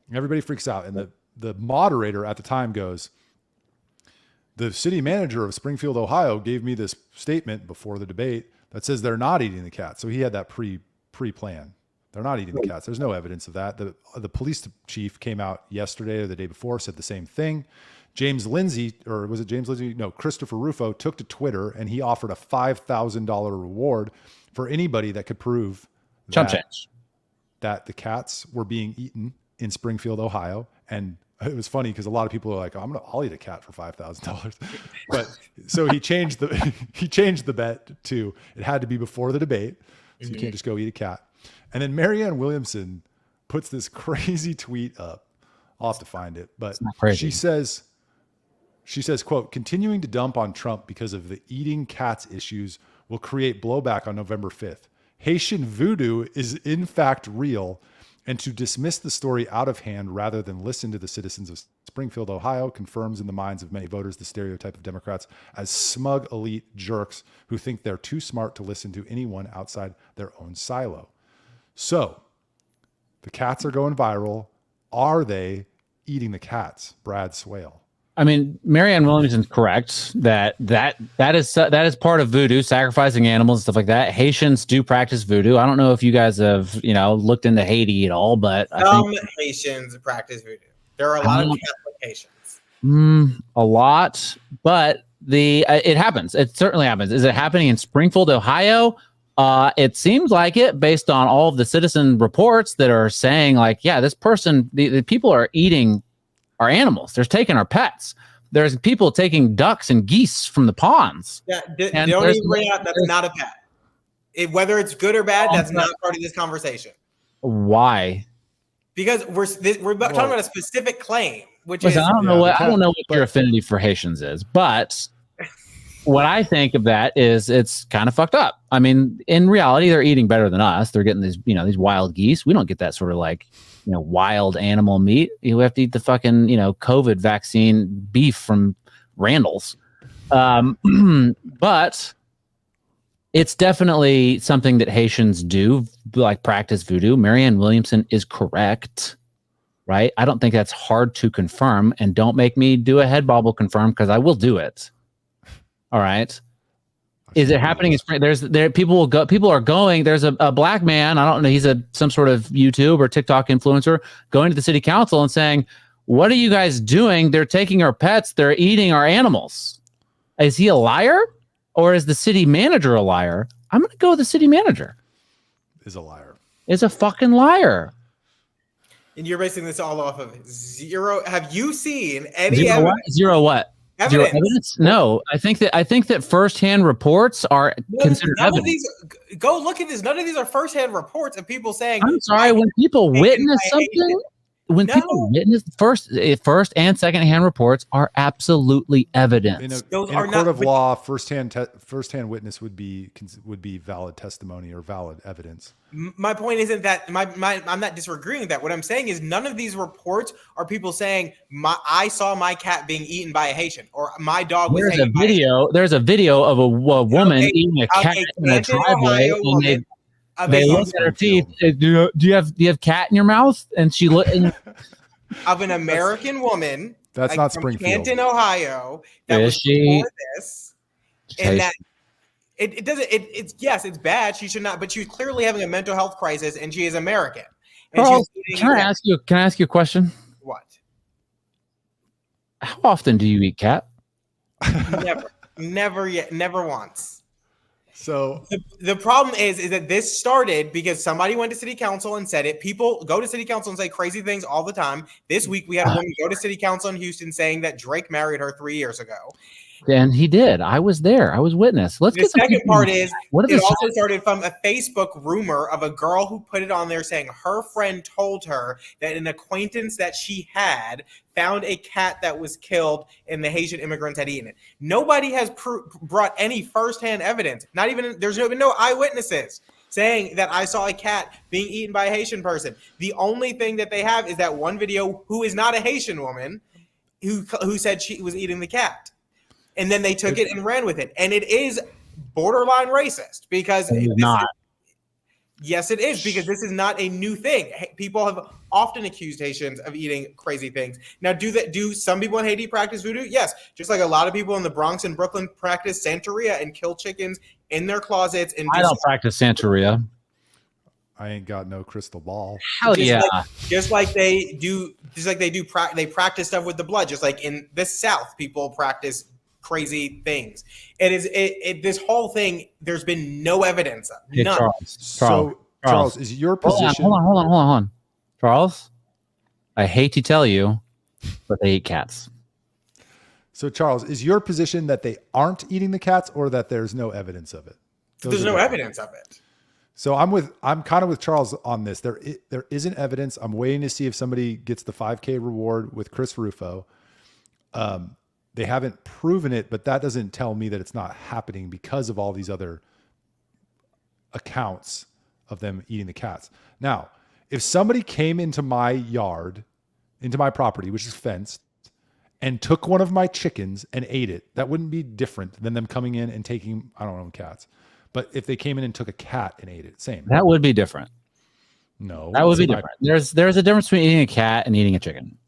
And everybody freaks out. And the moderator at the time goes, the city manager of Springfield, Ohio, gave me this statement before the debate that says they're not eating the cats. So he had that pre-plan. They're not eating the cats. There's no evidence of that. The police chief came out yesterday or the day before, said the same thing. James Lindsay, or was it James Lindsay? No, Christopher Rufo took to Twitter and he offered a $5,000 reward for anybody that could prove that the cats were being eaten in Springfield, Ohio. And it was funny because a lot of people are like, I'll eat a cat for $5,000. But so he changed the bet to it had to be before the debate. So you can't just go eat a cat. And then Marianne Williamson puts this crazy tweet up. I'll have to find it, but she says, quote, continuing to dump on Trump because of the eating cats issues will create blowback on November 5th. Haitian voodoo is in fact real, and to dismiss the story out of hand rather than listen to the citizens of Springfield, Ohio, confirms in the minds of many voters the stereotype of Democrats as smug elite jerks who think they're too smart to listen to anyone outside their own silo. So the cats are going viral. Are they eating the cats, Brad Swail? I mean, Marianne Williamson's correct that is part of voodoo, sacrificing animals and stuff like that. Haitians do practice voodoo. I don't know if you guys have, looked into Haiti at all, but some Haitians practice voodoo. There are a lot of Catholic Haitians. A lot, but it happens. It certainly happens. Is it happening in Springfield, Ohio? It seems like it, based on all of the citizen reports that are saying, like, yeah, this person, the people are eating our animals. They're taking our pets. There's people taking ducks and geese from the ponds. Yeah, don't even bring up that's not a pet. Whether it's good or bad, that's not part of this conversation. Why? Because we're talking about a specific claim, which is I don't know what your affinity for Haitians is, but what I think of that is it's kind of fucked up. I mean, in reality, they're eating better than us. They're getting these wild geese. We don't get that sort of wild animal meat. You have to eat the fucking, COVID vaccine beef from Randall's. But it's definitely something that Haitians do, like practice voodoo. Marianne Williamson is correct, right? I don't think that's hard to confirm, and don't make me do a head bobble confirm because I will do it. All right. Is it happening in spring? People are going. There's a black man. I don't know. He's some sort of YouTube or TikTok influencer going to the city council and saying, "What are you guys doing? They're taking our pets. They're eating our animals." Is he a liar, or is the city manager a liar? I'm going to go with the city manager. is a liar. Is a fucking liar. And you're basing this all off of zero. Have you seen any Zero evidence? what? Zero what? Zero evidence? No, I think that firsthand reports are considered None evidence. of these, go look at this. None of these are firsthand reports of people saying. I'm sorry, when people witness something, when No. people witness first and second-hand reports are absolutely evidence. In a Those are court not- of law, first-hand witness would be valid testimony or valid evidence. My point isn't that I'm not disagreeing with that. What I'm saying is none of these reports are people saying I saw my cat being eaten by a Haitian or my dog was. There's a video of a woman eating a cat in a Canton, driveway, Ohio and woman, they look at her teeth. Do you have cat in your mouth? And she looked. Of an American woman. That's not from Springfield. Canton, Ohio. That Is was she? before this, and that it doesn't. It's yes, it's bad. She should not. But she's clearly having a mental health crisis, and she is American. And Charles, she's can I ask you a question? what? How often do you eat cat? Never once. So The problem is that this started because somebody went to city council and said it. People go to city council and say crazy things all the time. This week we had a woman go to city council in Houston saying that Drake married her 3 years ago. And he did. I was there. I was witness. Let's The get second part is what it also started from a Facebook rumor of a girl who put it on there saying her friend told her that an acquaintance that she had found a cat that was killed and the Haitian immigrants had eaten it. Nobody has brought any firsthand evidence. Not even there's been no eyewitnesses saying that I saw a cat being eaten by a Haitian person. The only thing that they have is that one video who is not a Haitian woman who said she was eating the cat. And then they took it and ran with it. And it is borderline racist because yes, it is because this is not a new thing. People have often accused Haitians of eating crazy things. Now, do some people in Haiti practice voodoo? Yes. Just like a lot of people in the Bronx and Brooklyn practice Santeria and kill chickens in their closets. And I don't practice Santeria. I ain't got no crystal ball. Hell yeah. They practice stuff with the blood. Just like in the South, people practice crazy things. This whole thing, there's been no evidence of. Hey, None. Charles, is your position? Hold on. Charles, I hate to tell you, but they eat cats. So Charles, is your position that they aren't eating the cats or that there's no evidence of it? There's no evidence of it. So I'm kind of with Charles on this. There isn't evidence. I'm waiting to see if somebody gets the 5K reward with Chris Rufo. They haven't proven it, but that doesn't tell me that it's not happening because of all these other accounts of them eating the cats. Now, if somebody came into my yard, into my property, which is fenced, and took one of my chickens and ate it, that wouldn't be different than them coming in and taking, I don't own cats. But if they came in and took a cat and ate it, same. That would be different. No. That would be different. There's a difference between eating a cat and eating a chicken.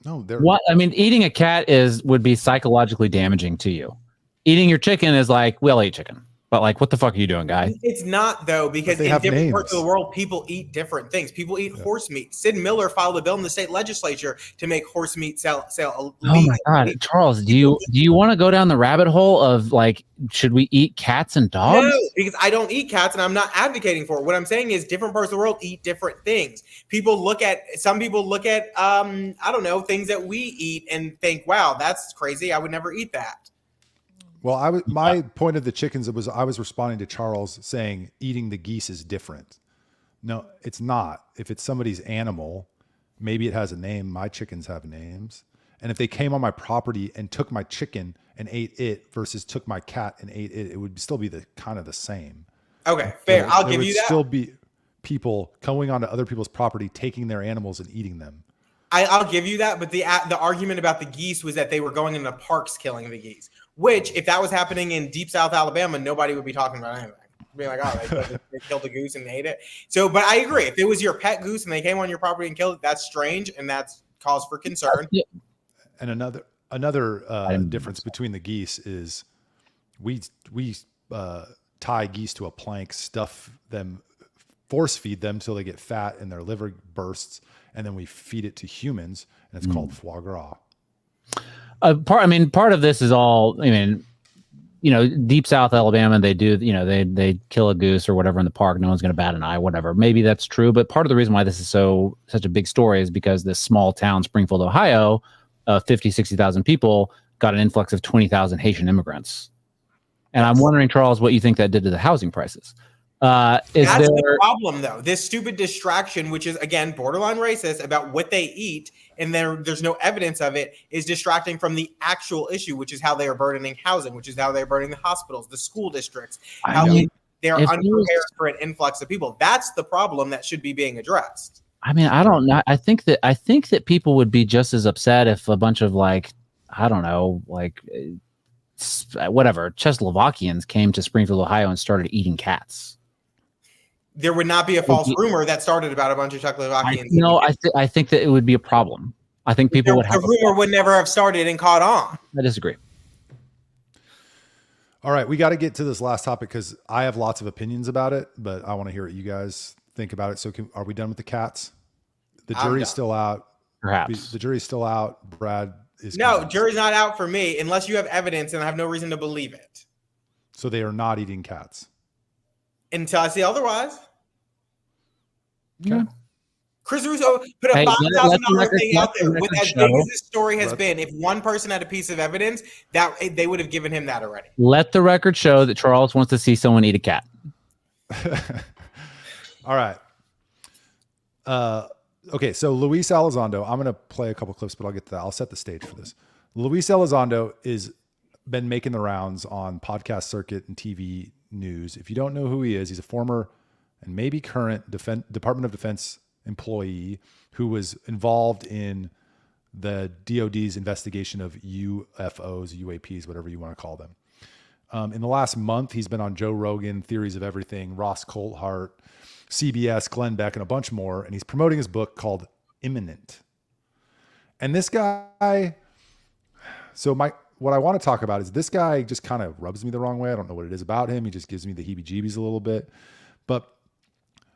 No, eating a cat would be psychologically damaging to you. Eating your chicken is like, we'll eat chicken. But like, what the fuck are you doing, guy? It's not though, because in different parts of the world, people eat different things. People eat horse meat. Sid Miller filed a bill in the state legislature to make horse meat sell. Oh my God, Charles, do you want to go down the rabbit hole of like, should we eat cats and dogs? No, because I don't eat cats and I'm not advocating for it. What I'm saying is different parts of the world eat different things. Some people look at I don't know, things that we eat and think, wow, that's crazy. I would never eat that. Well, my point of the chickens was I was responding to Charles saying eating the geese is different. No, it's not. If it's somebody's animal, maybe it has a name. My chickens have names. And if they came on my property and took my chicken and ate it versus took my cat and ate it, it would still be the kind of the same. Okay, fair. I'll give you that. There would still be people going onto other people's property, taking their animals and eating them. I'll give you that, but the argument about the geese was that they were going into parks killing the geese. Which, if that was happening in deep South Alabama, nobody would be talking about anything. Be like, oh, they killed a goose and ate it. So, but I agree. If it was your pet goose and they came on your property and killed it, that's strange and that's cause for concern. And another difference between the geese is we tie geese to a plank, stuff them, force feed them till they get fat and their liver bursts, and then we feed it to humans, and it's called foie gras. Part of this is all. deep South Alabama, they do, they kill a goose or whatever in the park. No one's going to bat an eye, whatever. Maybe that's true. But part of the reason why this is such a big story is because this small town, Springfield, Ohio, 60,000 people got an influx of 20,000 Haitian immigrants. And I'm wondering, Charles, what you think that did to the housing prices. That's the problem, though. This stupid distraction, which is, again, borderline racist about what they eat, and there's no evidence of it, is distracting from the actual issue, which is how they are burdening housing, which is how they're burdening the hospitals, the school districts, they are unprepared for an influx of people. That's the problem that should be being addressed. I mean, I don't know. I think that people would be just as upset if a bunch of Czechoslovakians came to Springfield, Ohio, and started eating cats. There would not be a false rumor that started about a bunch of Czechoslovakians. I think that it would be a problem. I think people would have. The rumor would never have started and caught on. I disagree. All right, we got to get to this last topic because I have lots of opinions about it, but I want to hear what you guys think about it. So, are we done with the cats? The jury's still out. Perhaps the jury's still out. Brad is jury's not out for me unless you have evidence, and I have no reason to believe it. So they are not eating cats. Until I see otherwise. Okay. Chris Russo put a $5,000 thing out there with as big as this story has been. If one person had a piece of evidence, that they would have given him that already. Let the record show that Charles wants to see someone eat a cat. All right. Okay, so Luis Elizondo, I'm going to play a couple clips, but I'll get to that. I'll set the stage for this. Luis Elizondo is been making the rounds on podcast circuit and TV news. If you don't know who he is, he's a former and maybe current Department of Defense employee who was involved in the DOD's investigation of UFOs, UAPs, whatever you want to call them. In the last month, he's been on Joe Rogan, Theories of Everything, Ross Coulthart, CBS, Glenn Beck, and a bunch more. And he's promoting his book called Imminent. And this guy, what I want to talk about is this guy just kind of rubs me the wrong way. I don't know what it is about him. He just gives me the heebie-jeebies a little bit. But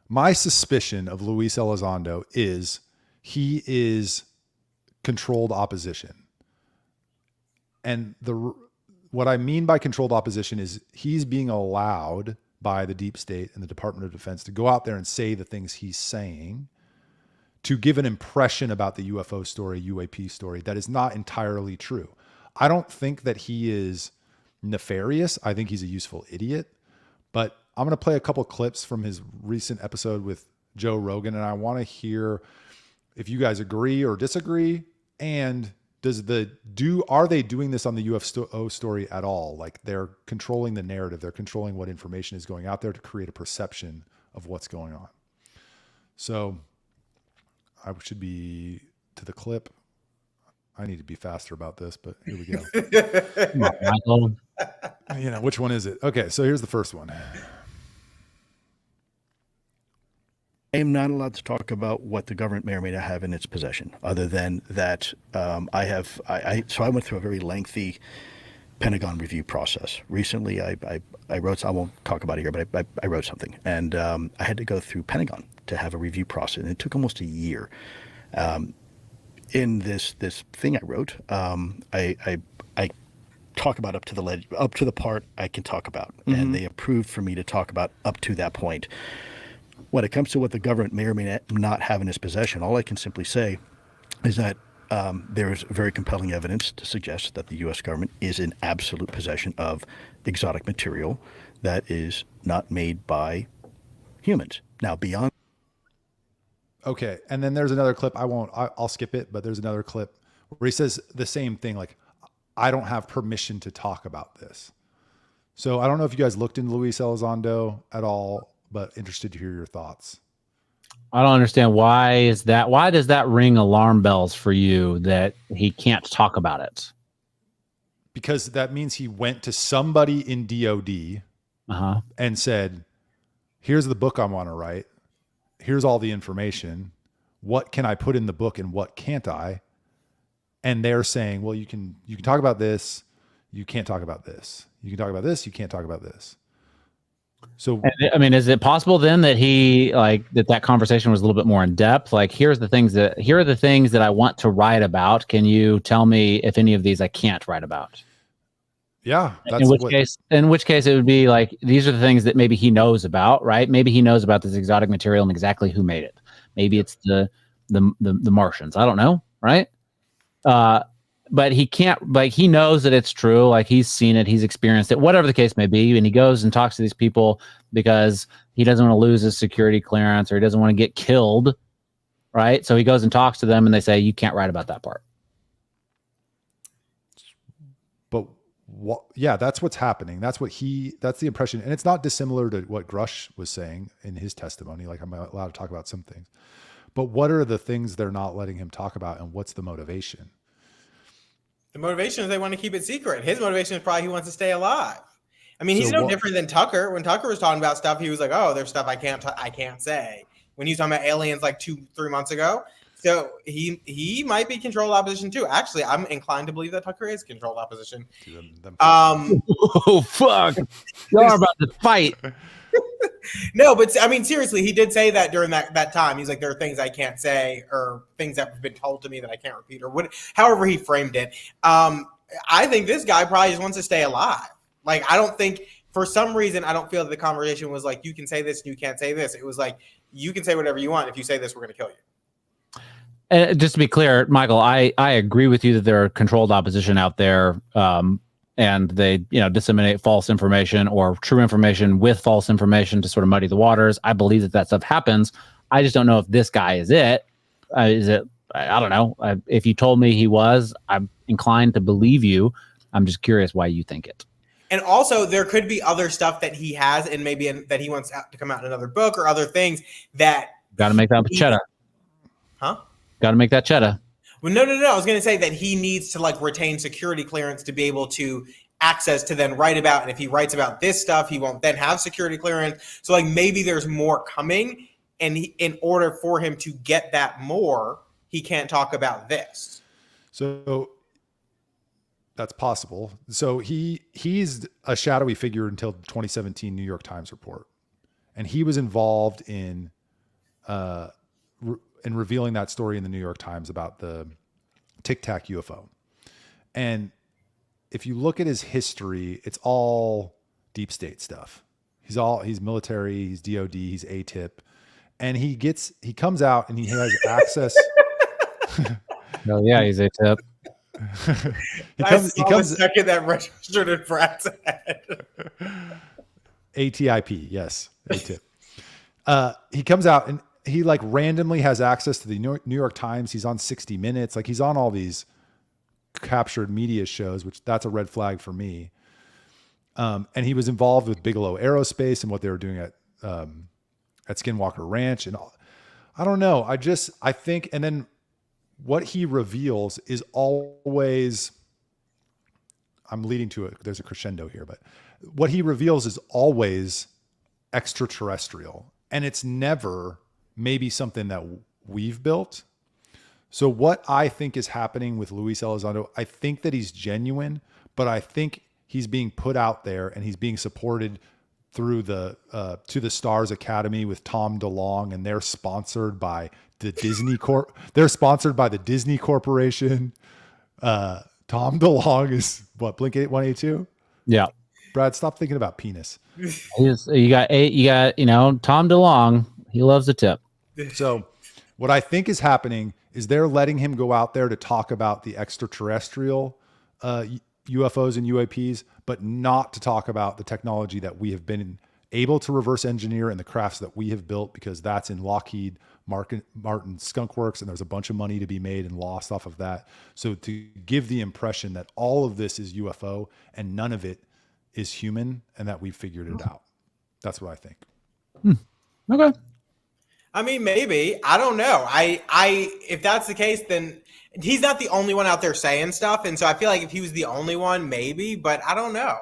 my suspicion of Luis Elizondo is he is controlled opposition. And what I mean by controlled opposition is he's being allowed by the deep state and the Department of Defense to go out there and say the things he's saying to give an impression about the UFO story, UAP story that is not entirely true. I don't think that he is nefarious. I think he's a useful idiot. But I'm going to play a couple clips from his recent episode with Joe Rogan, and I want to hear if you guys agree or disagree. And are they doing this on the UFO story at all? Like they're controlling the narrative. They're controlling what information is going out there to create a perception of what's going on. So I should be to the clip. I need to be faster about this, but here we go. Come on, Michael. Which one is it? Okay, so here's the first one. I am not allowed to talk about what the government may or may not have in its possession, other than that so I went through a very lengthy Pentagon review process. Recently, I wrote, I won't talk about it here, but I wrote something, and I had to go through Pentagon to have a review process, and it took almost a year. In this thing I wrote, I talk about up to the part I can talk about, and they approved for me to talk about up to that point. When it comes to what the government may or may not have in its possession, all I can simply say is that there is very compelling evidence to suggest that the U.S. government is in absolute possession of exotic material that is not made by humans. Now, beyond. Okay, and then there's another clip. I'll skip it, but there's another clip where he says the same thing, like, I don't have permission to talk about this. So I don't know if you guys looked into Luis Elizondo at all, but interested to hear your thoughts. I don't understand. Why does that ring alarm bells for you that he can't talk about it? Because that means he went to somebody in DOD and said, here's the book I want to write. Here's all the information. What can I put in the book and what can't I? And they're saying, well, you can talk about this. You can't talk about this. You can talk about this. You can't talk about this. So, I mean, is it possible then that that conversation was a little bit more in depth? Like, here are the things that I want to write about. Can you tell me if any of these I can't write about? Yeah, that's in which case it would be like, these are the things that maybe he knows about, right? Maybe he knows about this exotic material and exactly who made it. Maybe it's the Martians. I don't know, right? But he can't, like, he knows that it's true. Like, he's seen it, he's experienced it, whatever the case may be. And he goes and talks to these people because he doesn't want to lose his security clearance, or he doesn't want to get killed, right? So he goes and talks to them and they say, you can't write about that part. But yeah, that's what's happening. That's the impression. And it's not dissimilar to what Grush was saying in his testimony. Like, I'm allowed to talk about some things, but what are the things they're not letting him talk about? And what's the motivation? The motivation is they want to keep it secret. His motivation is probably he wants to stay alive. I mean, he's no different than Tucker. When Tucker was talking about stuff, he was like, "Oh, there's stuff I can't say." When he was talking about aliens like 2-3 months ago, so he might be controlled opposition too. Actually, I'm inclined to believe that Tucker is controlled opposition. Oh fuck! You're about to fight. No, but I mean, seriously, he did say that during that time. He's like, there are things I can't say, or things that have been told to me that I can't repeat, or however he framed it. I think this guy probably just wants to stay alive. Like, I don't think, for some reason, I don't feel that the conversation was like, you can say this and you can't say this. It was like, you can say whatever you want. If you say this, we're going to kill you. And just to be clear, Michael, I agree with you that there are controlled opposition out there. And they, disseminate false information or true information with false information to sort of muddy the waters. I believe that stuff happens. I just don't know if this guy is it. Is it? I don't know. If you told me he was, I'm inclined to believe you. I'm just curious why you think it. And also, there could be other stuff that he has, and maybe that he wants to come out in another book, or other things that got to make that cheddar. Huh? Got to make that cheddar. Well, no. I was going to say that he needs to retain security clearance to be able to access to then write about. And if he writes about this stuff, he won't then have security clearance. So maybe there's more coming. And in order for him to get that more, he can't talk about this. So that's possible. So he's a shadowy figure until the 2017 New York Times report. And he was involved in revealing that story in the New York Times about the Tic Tac UFO. And if you look at his history, it's all deep state stuff. He's military, he's DOD, he's ATIP, and he comes out and he has access. Oh yeah, he's ATIP. he comes the second that registered in Brad's head. ATIP, yes, ATIP. He comes out and he randomly has access to the New York Times. He's on 60 Minutes. He's on all these captured media shows, which that's a red flag for me. And he was involved with Bigelow Aerospace and what they were doing at Skinwalker Ranch. And I don't know. I think, and then what he reveals is always, I'm leading to it. There's a crescendo here, but what he reveals is always extraterrestrial, and it's never maybe something that we've built. So what I think is happening with Lue Elizondo, I think that he's genuine, but I think he's being put out there and he's being supported through the To the Stars Academy with Tom DeLonge, and they're sponsored by the Disney They're sponsored by the Disney Corporation. Tom DeLonge is what, Blink 182? Yeah. Brad, stop thinking about penis. You got Tom DeLonge. He loves the tip. So what I think is happening is they're letting him go out there to talk about the extraterrestrial UFOs and UAPs, but not to talk about the technology that we have been able to reverse engineer and the crafts that we have built, because that's in Lockheed Martin Skunk Works, and there's a bunch of money to be made and lost off of that. So to give the impression that all of this is UFO and none of it is human and that we figured it out. That's what I think. Okay. I mean, maybe. I don't know. If that's the case, then he's not the only one out there saying stuff. And so I feel like if he was the only one, maybe, but I don't know.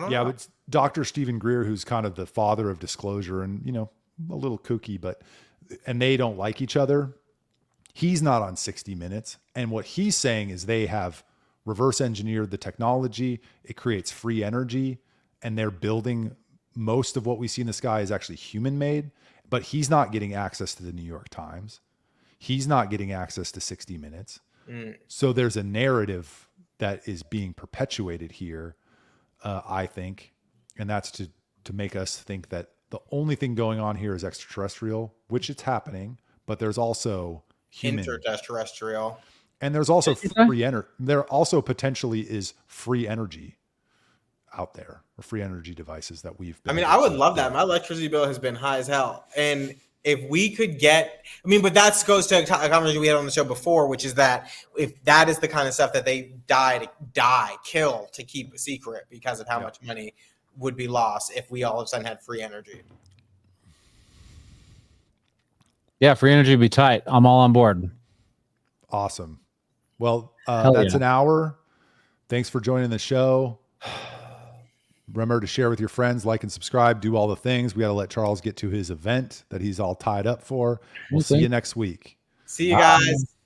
Yeah, but Dr. Stephen Greer, who's kind of the father of disclosure and, a little kooky, and they don't like each other. He's not on 60 Minutes. And what he's saying is they have reverse engineered the technology. It creates free energy, and they're building most of what we see in the sky is actually human made, but he's not getting access to the New York Times. He's not getting access to 60 Minutes. So there's a narrative that is being perpetuated here, I think, and that's to make us think that the only thing going on here is extraterrestrial, which it's happening, but there's also human, interterrestrial, and there's also free energy. There also potentially is free energy out there, or free energy devices that we've been. I mean, I would love that. My electricity bill has been high as hell. And if we could get, I mean, but that goes to a conversation we had on the show before, which is that if that is the kind of stuff that they kill to keep a secret because of how much money would be lost if we all of a sudden had free energy. Yeah, free energy would be tight. I'm all on board. Awesome. Well, that's an hour. Thanks for joining the show. Remember to share with your friends, like and subscribe, do all the things. We got to let Charles get to his event that he's all tied up for. We'll see you next week. See you guys.